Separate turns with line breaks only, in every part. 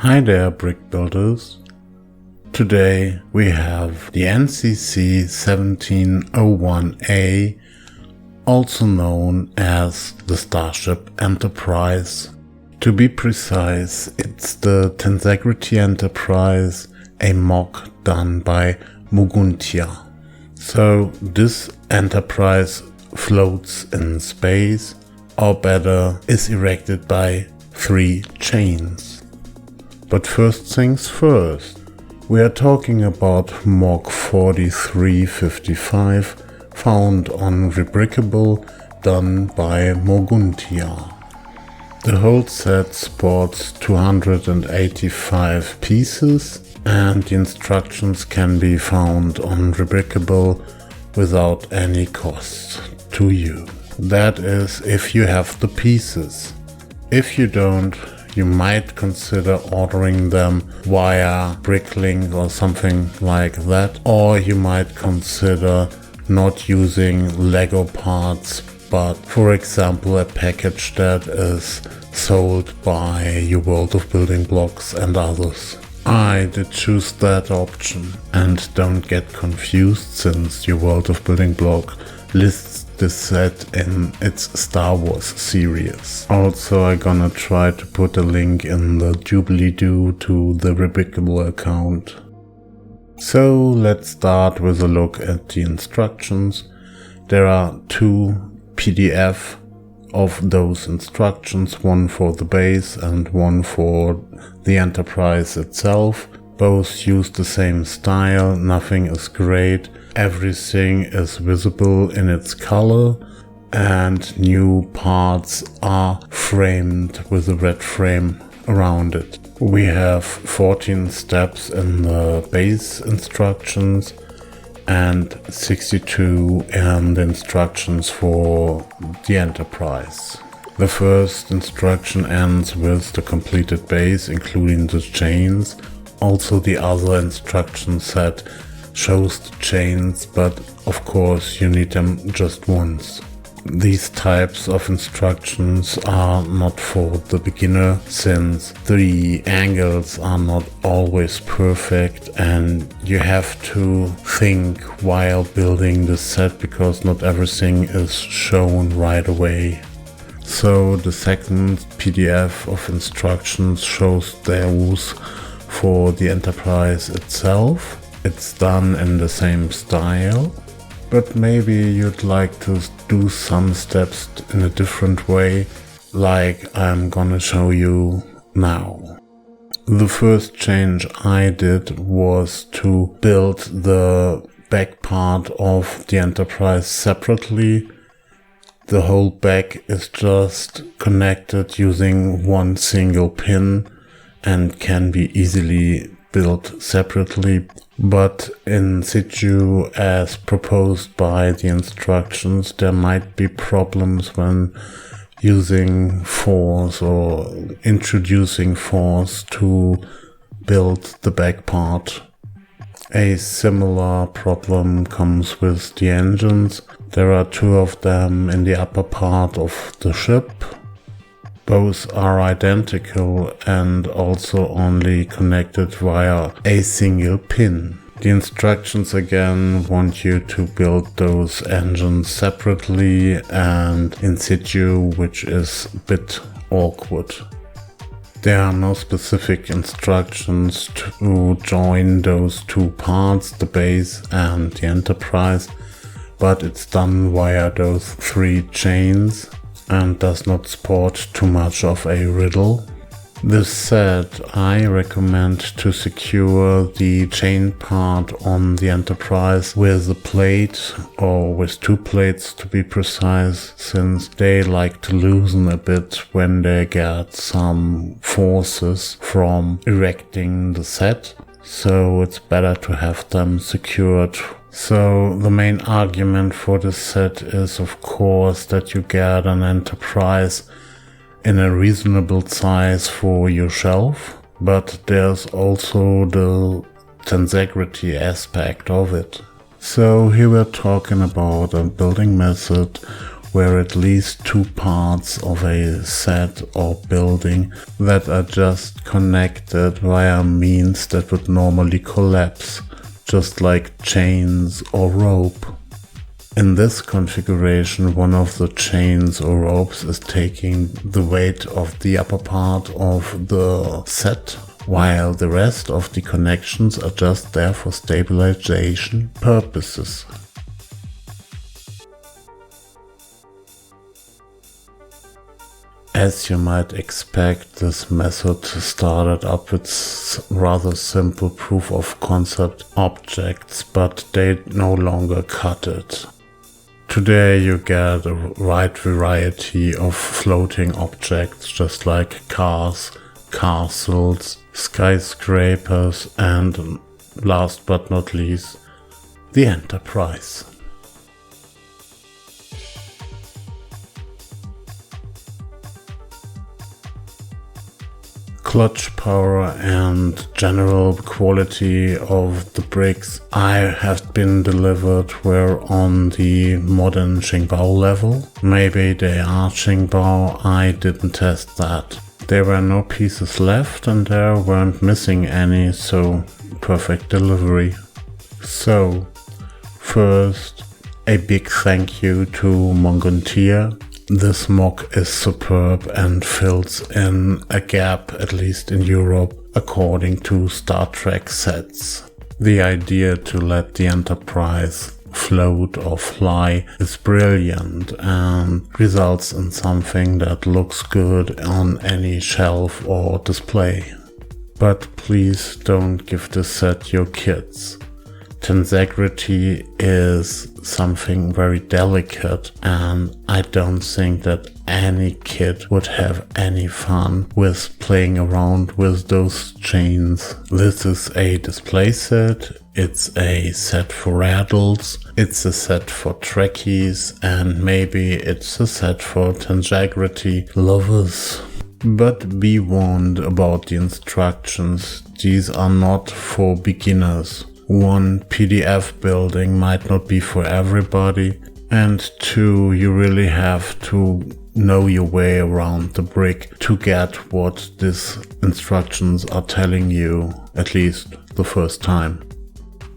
Hi there, brick builders. Today we have the NCC 1701A, also known as the Starship Enterprise. To be precise, it's the Tensegrity Enterprise, a MOC done by Moguntia. So this enterprise floats in space, or better, is erected by 3 chains. But first things first, we are talking about MOC-4355, found on Rebrickable, done by Moguntia. The whole set sports 285 pieces, and the instructions can be found on Rebrickable without any cost to you. That is, if you have the pieces. If you don't, you might consider ordering them via Bricklink or something like that, or you might consider not using Lego parts, but for example a package that is sold by your World of Building Blocks and others. I did choose that option, and don't get confused since your World of Building Block lists this set in its Star Wars series. Also, I'm gonna try to put a link in the doobly-doo to the Rebrickable account. So let's start with a look at the instructions. There are 2 PDF of those instructions, one for the base and one for the Enterprise itself. Both use the same style, nothing is great, everything is visible in its color, and new parts are framed with a red frame around it. We have 14 steps in the base instructions and 62 in the instructions for the Enterprise. The first instruction ends with the completed base, including the chains. Also, the other instruction set shows the chains, but of course you need them just once. These types of instructions are not for the beginner, since the angles are not always perfect and you have to think while building the set, because not everything is shown right away. So the second PDF of instructions shows their use for the Enterprise itself. It's done in the same style, but maybe you'd like to do some steps in a different way, like I'm gonna show you now. The first change I did was to build the back part of the Enterprise separately. The whole back is just connected using one single pin and can be easily built separately, but in situ as proposed by the instructions, there might be problems when using force or introducing force to build the back part. A similar problem comes with the engines. There are 2 of them in the upper part of the ship. Both are identical and also only connected via a single pin. The instructions again want you to build those engines separately and in situ, which is a bit awkward. There are no specific instructions to join those 2 parts, the base and the Enterprise, but it's done via those 3 chains and does not sport too much of a riddle. This said, I recommend to secure the chain part on the Enterprise with a plate, or with 2 plates to be precise, since they like to loosen a bit when they get some forces from erecting the set, so it's better to have them secured. So the main argument for this set is of course that you get an Enterprise in a reasonable size for your shelf, but there's also the Tensegrity aspect of it. So here we're talking about a building method where at least two parts of a set or building that are just connected via means that would normally collapse, just like chains or rope. In this configuration, one of the chains or ropes is taking the weight of the upper part of the set, while the rest of the connections are just there for stabilization purposes. As you might expect, this method started up with rather simple proof of concept objects, but they no longer cut it. Today you get a wide variety of floating objects, just like cars, castles, skyscrapers, and last but not least, the Enterprise. Clutch power and general quality of the bricks I have been delivered were on the modern Qingbao level. Maybe they are Qingbao, I didn't test that. There were no pieces left and there weren't missing any, so perfect delivery. So, first, a big thank you to Moguntia. This MOC is superb and fills in a gap, at least in Europe, according to Star Trek sets. The idea to let the Enterprise float or fly is brilliant and results in something that looks good on any shelf or display. But please don't give this set your kids. Tensegrity is something very delicate, and I don't think that any kid would have any fun with playing around with those chains. This is a display set, it's a set for adults, it's a set for Trekkies, and maybe it's a set for Tensegrity lovers. But be warned about the instructions, these are not for beginners. One PDF building might not be for everybody, and two, you really have to know your way around the brick to get what these instructions are telling you, at least the first time.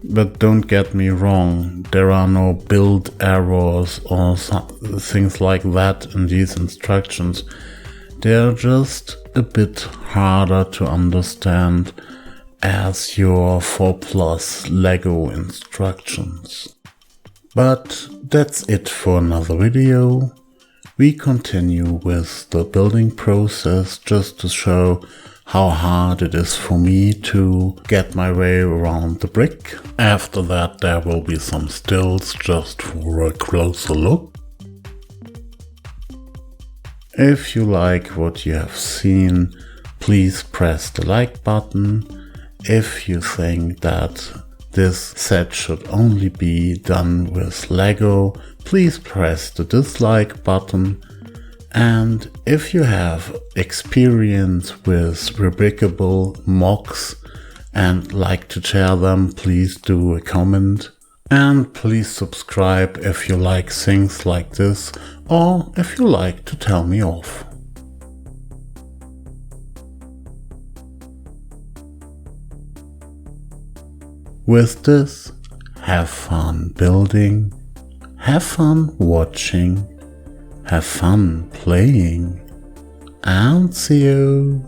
But don't get me wrong, there are no build errors or things like that in these instructions. They're just a bit harder to understand as your 4+ Lego instructions. But that's it for another video. We continue with the building process just to show how hard it is for me to get my way around the brick. After that there will be some stills just for a closer look. If you like what you have seen, please press the like button. If you think that this set should only be done with Lego, please press the dislike button. And if you have experience with Rebrickable MOCs and like to share them, please do a comment. And please subscribe if you like things like this, or if you like to tell me off. With this, have fun building, have fun watching, have fun playing, and see you